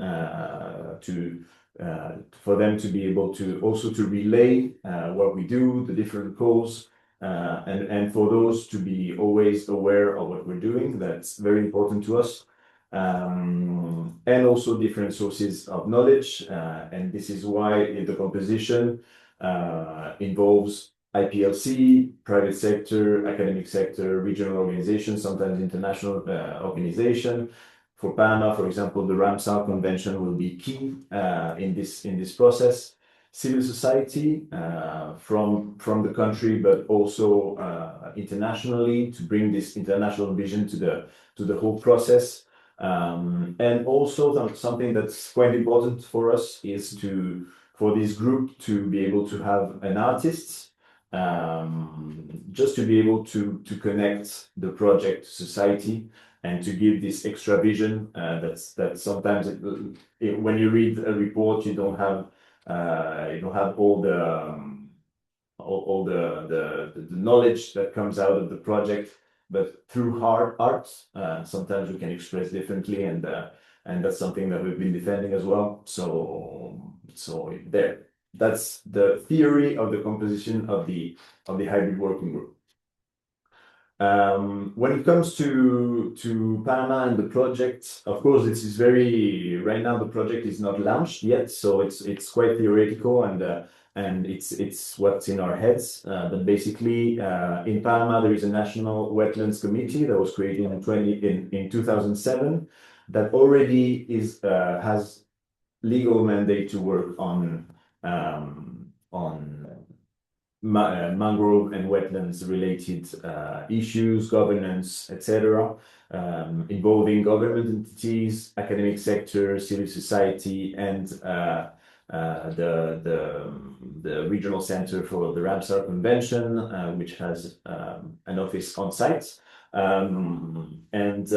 for them to be able to also to relay what we do, the different calls, and for those to be always aware of what we're doing. That's very important to us. And also different sources of knowledge. And this is why the composition involves IPLC, private sector, academic sector, regional organizations, sometimes international organization. For Panama, for example, the Ramsar Convention will be key in this process. Civil society from the country, but also internationally, to bring this international vision to the whole process. And also something that's quite important for us is for this group to be able to have an artist, just to be able to connect the project to society and to give this extra vision. That sometimes when you read a report, you don't have all the knowledge that comes out of the project, but through art, sometimes we can express differently, and that's something that we've been defending as well. So there, that's the theory of the composition of the hybrid working group. When it comes to Panama and the project, of course, this is right now the project is not launched yet, so it's quite theoretical, and it's what's in our heads. But basically, in Panama, there is a National Wetlands Committee that was created in 2007 that already has legal mandate to work on mangrove and wetlands related issues, governance, etc., involving government entities, academic sector, civil society, and the regional center for the Ramsar Convention, which has an office on site. And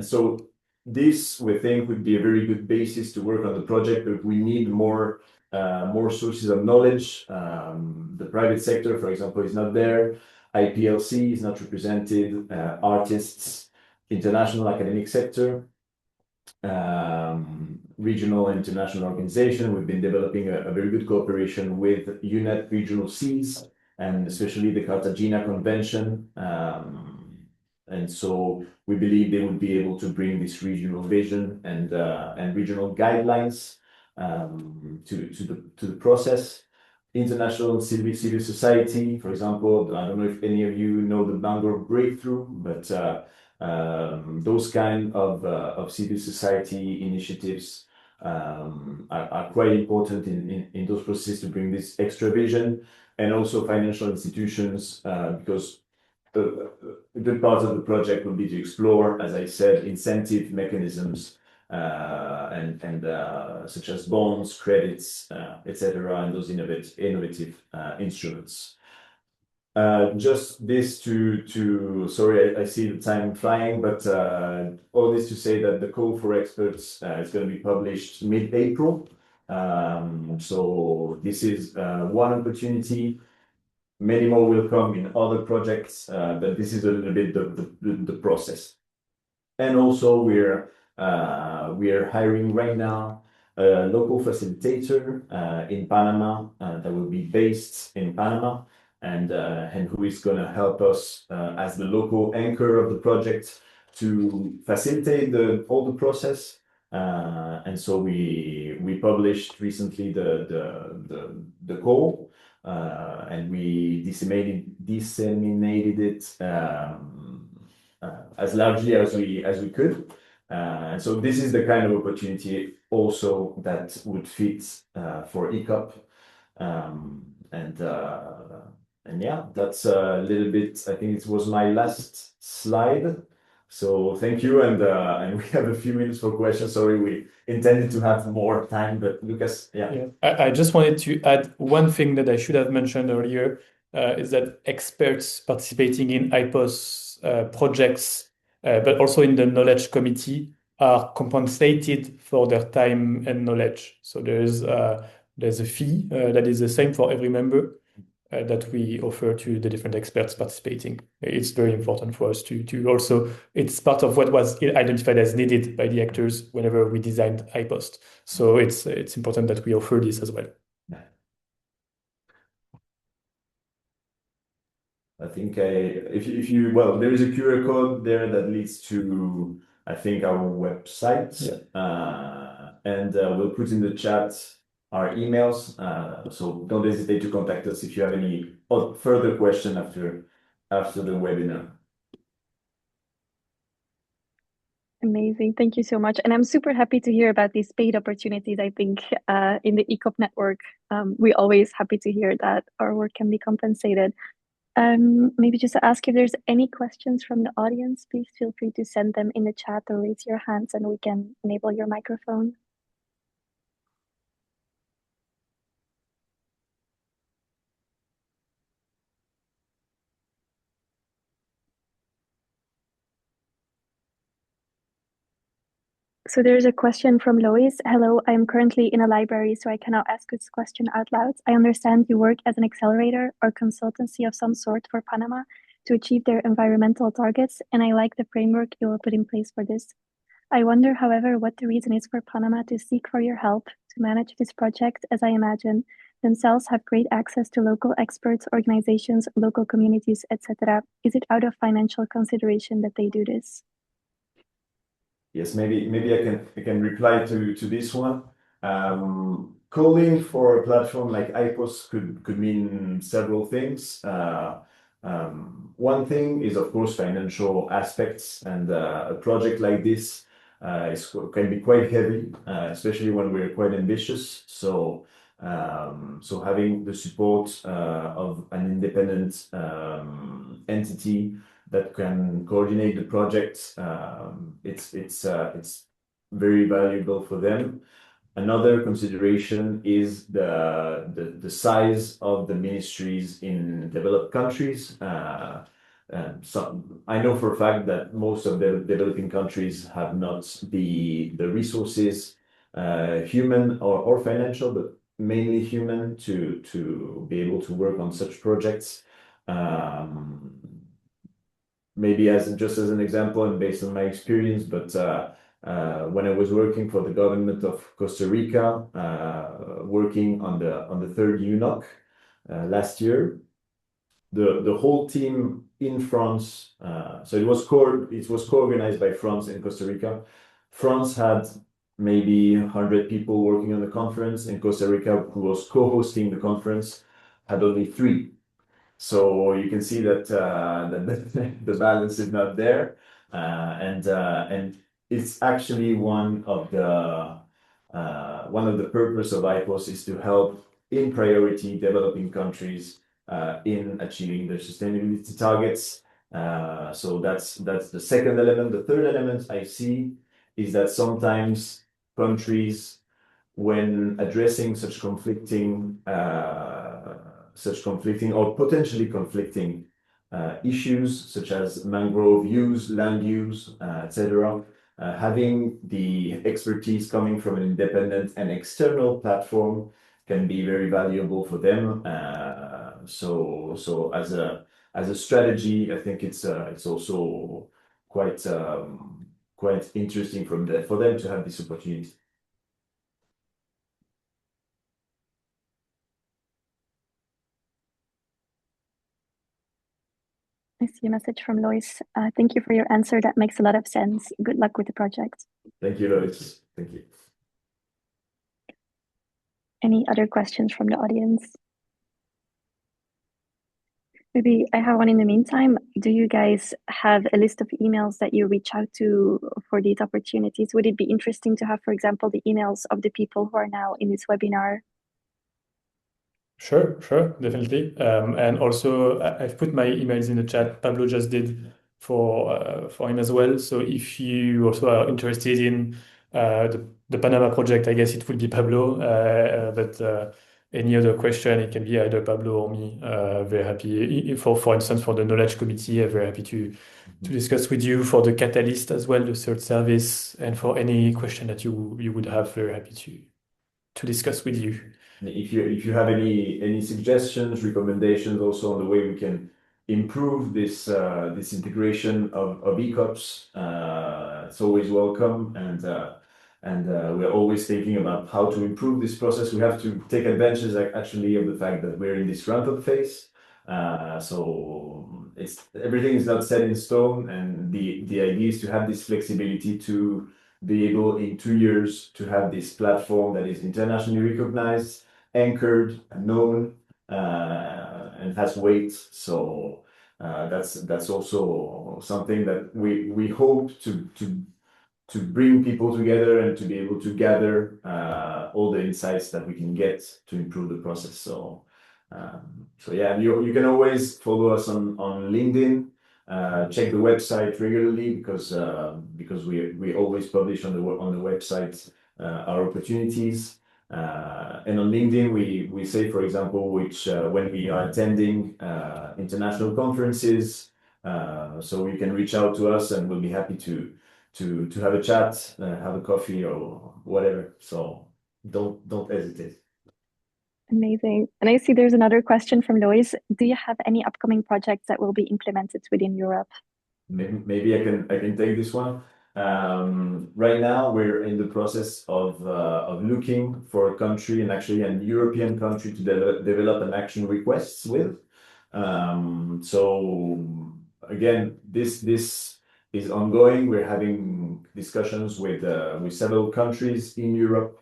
so this, we think, would be a very good basis to work on the project, but we need more sources of knowledge. The private sector, for example, is not there. IPLC is not represented. Artists, international academic sector, regional and international organization. We've been developing a very good cooperation with UNET regional seeds, and especially the Cartagena Convention. And so we believe they would be able to bring this regional vision and regional guidelines to the process. International civil society, for example, I don't know if any of you know the Mangrove Breakthrough, but those kind of civil society initiatives are quite important in those processes to bring this extra vision, and also financial institutions, because a good part of the project will be to explore, as I said, incentive mechanisms, and such as bonds, credits, etc., and those innovative instruments. Just this sorry, I see the time flying, but all this to say that the call for experts is going to be published mid-April. So this is one opportunity. Many more will come in other projects, but this is a little bit the process. And also we're hiring right now a local facilitator in Panama that will be based in Panama, and who is going to help us as the local anchor of the project to facilitate all the process. And so we published recently the call, and we disseminated it as largely as we could. And so this is the kind of opportunity also that would fit for ECOP. And yeah, that's a little bit, I think it was my last slide. So thank you, and we have a few minutes for questions. Sorry, we intended to have more time, but Lucas, yeah. I just wanted to add one thing that I should have mentioned earlier, is that experts participating in IPOS projects, but also in the knowledge committee, are compensated for their time and knowledge. So there's a fee that is the same for every member that we offer to the different experts participating. It's very important for us to also, it's part of what was identified as needed by the actors whenever we designed IPOS. So it's important that we offer this as well. I think if you well, there is a QR code there that leads to, I think, our website. Yeah. And we'll put in the chat our emails. So don't hesitate to contact us if you have any further question after the webinar. Amazing. Thank you so much. And I'm super happy to hear about these paid opportunities. I think in the ECOP network, we're always happy to hear that our work can be compensated. Maybe just to ask if there's any questions from the audience, please feel free to send them in the chat or raise your hands and we can enable your microphone. So there's a question from Lois. Hello, I'm currently in a library, so I cannot ask this question out loud. I understand you work as an accelerator or consultancy of some sort for Panama to achieve their environmental targets, and I like the framework you will put in place for this. I wonder, however, what the reason is for Panama to seek for your help to manage this project, as I imagine themselves have great access to local experts, organizations, local communities, etc. Is it out of financial consideration that they do this? Yes, maybe I can reply to this one. Calling for a platform like IPOS could mean several things. One thing is, of course, financial aspects, and a project like this can be quite heavy, especially when we're quite ambitious. So having the support of an independent entity that can coordinate the project, it's very valuable for them. Another consideration is the size of the ministries in developed countries. So I know for a fact that most of the developing countries have not the resources, human or financial, but mainly human, to be able to work on such projects. Maybe just as an example and based on my experience, but when I was working for the government of Costa Rica, working on the third UNOC last year, the whole team in France, so it was co-organized by France and Costa Rica. France had maybe 100 people working on the conference, and Costa Rica, who was co-hosting the conference, had only 3. So you can see that the balance is not there, and it's actually one of the purpose of IPOS is to help in priority developing countries in achieving their sustainability targets. So that's the second element. The third element I see is that sometimes countries, when addressing such conflicting or potentially conflicting issues such as mangrove use, land use, etc., having the expertise coming from an independent and external platform can be very valuable for them. So as a strategy, I think it's also quite interesting for them to have this opportunity. I see a message from Lois. Thank you for your answer. That makes a lot of sense. Good luck with the project. Thank you, Lois. Thank you. Any other questions from the audience? Maybe I have one in the meantime. Do you guys have a list of emails that you reach out to for these opportunities? Would it be interesting to have, for example, the emails of the people who are now in this webinar? Sure, definitely. And also, I've put my emails in the chat. Pablo just did for him as well. So if you also are interested in the Panama project, I guess it would be Pablo. But any other question, it can be either Pablo or me. Very happy. For instance, for the knowledge committee, I'm very happy discuss with you for the catalyst as well, the third service, and for any question that you would have. Very happy to discuss with you. If you have any suggestions, recommendations, also on the way we can improve this this integration of ECOPs, it's always welcome. And we're always thinking about how to improve this process. We have to take advantage actually of the fact that we're in this ramp-up phase. So everything is not set in stone, and the idea is to have this flexibility to be able in 2 years to have this platform that is internationally recognized, anchored, known, and has weight. So that's also something that we hope to bring people together and to be able to gather all the insights that we can get to improve the process. So yeah, you can always follow us on LinkedIn. Check the website regularly because we always publish on the website our opportunities. And on LinkedIn, we say, for example, which when we are attending international conferences, so you can reach out to us, and we'll be happy to have a chat, have a coffee or whatever. So don't hesitate. Amazing. And I see there's another question from Lois. Do you have any upcoming projects that will be implemented within Europe? Maybe I can take this one. Right now, we're in the process of looking for a country, and actually an European country, to develop an action request with. So again, this is ongoing. We're having discussions with several countries in Europe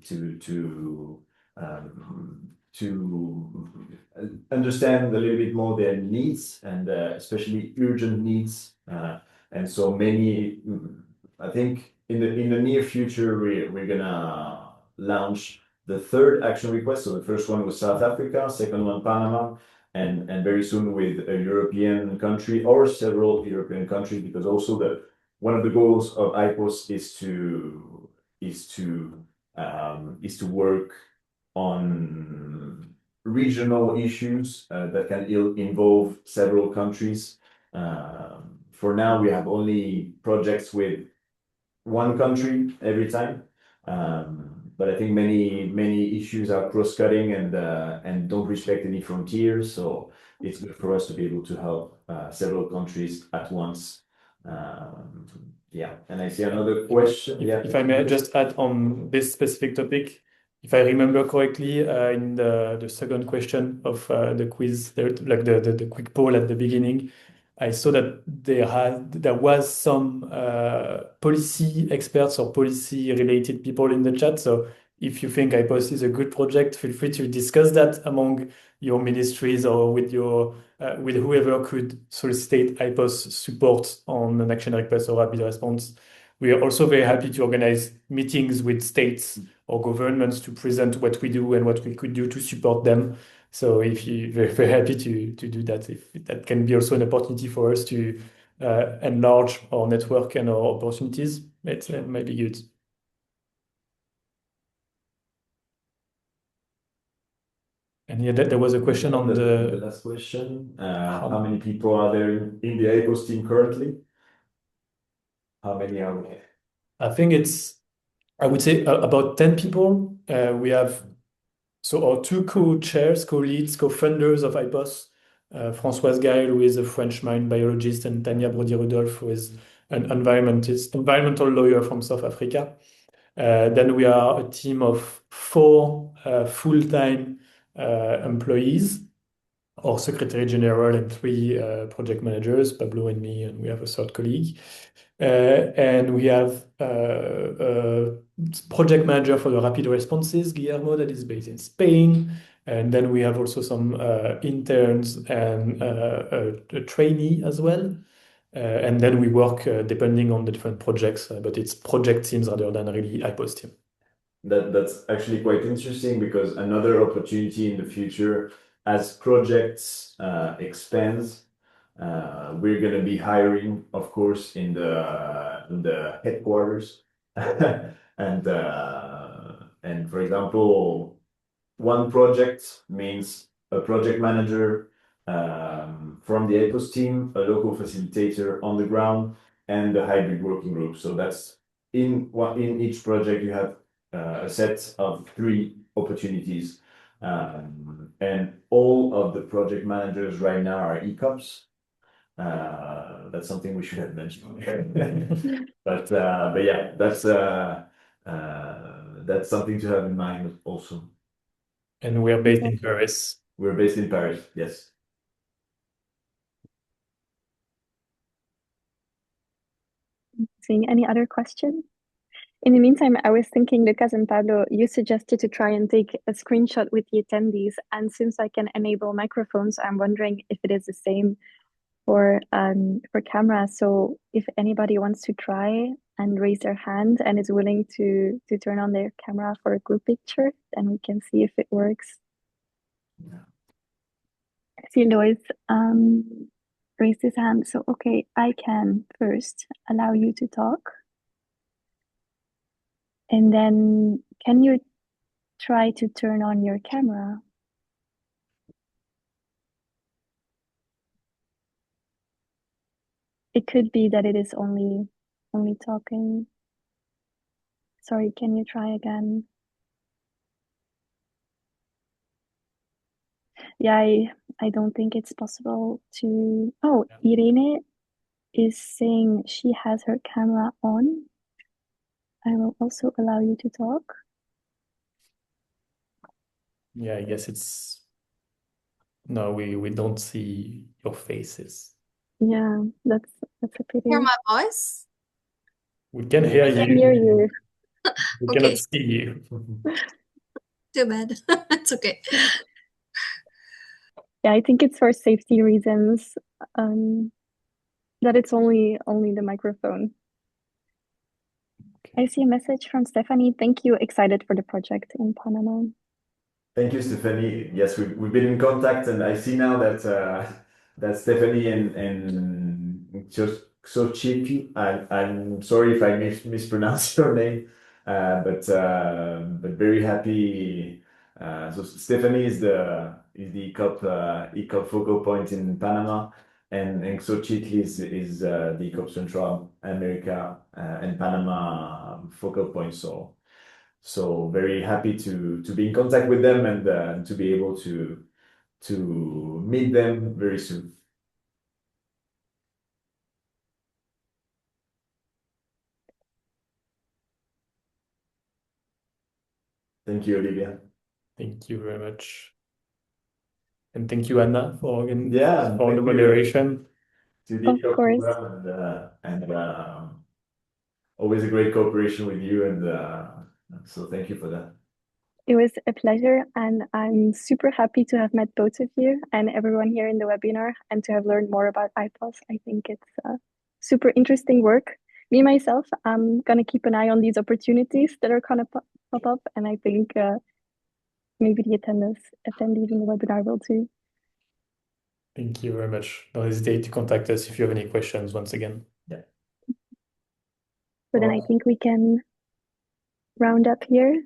to understand a little bit more their needs, and especially urgent needs. And so many, I think in the near future, we're gonna launch the third action request. So the first one was South Africa, second one Panama, and very soon with a European country or several European countries, because also one of the goals of IPOS is to work on regional issues that can involve several countries. For now, we have only projects with one country every time, but I think many issues are cross-cutting and don't respect any frontiers. So it's good for us to be able to help several countries at once. Yeah, and I see another question. If I may just add on this specific topic, if I remember correctly, in the second question of the quiz, like the quick poll at the beginning, I saw that there was some policy experts or policy related people in the chat. So if you think IPOS is a good project, feel free to discuss that among your ministries or with whoever could solicit IPOS support on an action request or rapid response. We are also very happy to organize meetings with states or governments to present what we do and what we could do to support them. So if you very happy to do that, if that can be also an opportunity for us to enlarge our network and our opportunities, it might be good. And yeah, there was a question on the last question. How many people are there in the IPOS team currently? How many are we? I think I would say about 10 people. We have our two co-chairs, co-leads, co-founders of IPOS, Françoise Gaël, who is a French marine biologist, and Tania Brody-Rudolph, who is an environmental lawyer from South Africa. Then we are a team of 4 full-time employees, our Secretary General and 3 project managers, Pablo and me, and we have a third colleague. And we have a project manager for the rapid responses, Guillermo, that is based in Spain. And then we have also some interns and a trainee as well. And then we work depending on the different projects, but it's project teams rather than really IPOS team. That's actually quite interesting, because another opportunity in the future, as projects expand, we're going to be hiring, of course, in the headquarters. And for example, one project means a project manager, from the IPOS team, a local facilitator on the ground, and the hybrid working group. So that's in each project you have a set of 3 opportunities. And all of the project managers right now are ECOPs. That's something we should have mentioned. But yeah, that's something to have in mind also. And we are based in Paris. We're based in Paris, yes. Seeing any other questions? In the meantime, I was thinking, Lucas and Pablo, you suggested to try and take a screenshot with the attendees. And since I can enable microphones, I'm wondering if it is the same for camera. So if anybody wants to try and raise their hand and is willing to turn on their camera for a group picture, then we can see if it works. I see Lois raised his hand. So, okay, I can first allow you to talk. And then can you try to turn on your camera? It could be that it is only talking. Sorry, can you try again? Yeah, I don't think it's possible to. Oh, Irene is saying she has her camera on. I will also allow you to talk. Yeah, I guess it's no, we don't see your faces. Yeah, that's a pity. Hear my voice? We can hear you. I can hear you. We Okay. cannot see you. Too bad. It's okay. Yeah, I think it's for safety reasons that it's only the microphone. I see a message from Stephanie. Thank you. Excited for the project in Panama. Thank you, Stephanie. Yes, we've been in contact, and I see now that that Stephanie and Xochitl. I'm sorry if I mispronounced your name, but very happy. So Stephanie is the ECOP focal point in Panama, and Xochitl is the ECOP Central America and Panama focal point. So very happy to be in contact with them and to be able to meet them very soon. Thank you, Olivia. Thank you very much. And thank you, Anna, for the thank you moderation. to the Of ECOP course. program and always a great cooperation with you, and so thank you for that. It was a pleasure, and I'm super happy to have met both of you and everyone here in the webinar and to have learned more about IPOS. I think it's super interesting work. Me, myself, I'm going to keep an eye on these opportunities that are going to pop up, and I think maybe the attendees in the webinar will too. Thank you very much. Don't hesitate to contact us if you have any questions once again. Yeah. So then I think we can round up here.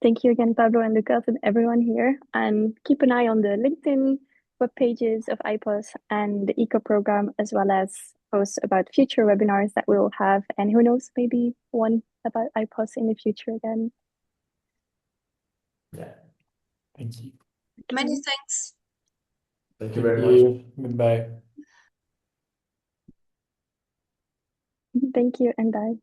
Thank you again, Pablo and Lucas and everyone here. And keep an eye on the LinkedIn web pages of IPOS and the ECOP program, as well as posts about future webinars that we'll have. And who knows, maybe one about IPOS in the future again. Yeah. Thank you. Many thanks. Thank you very much. Goodbye. Thank you and bye.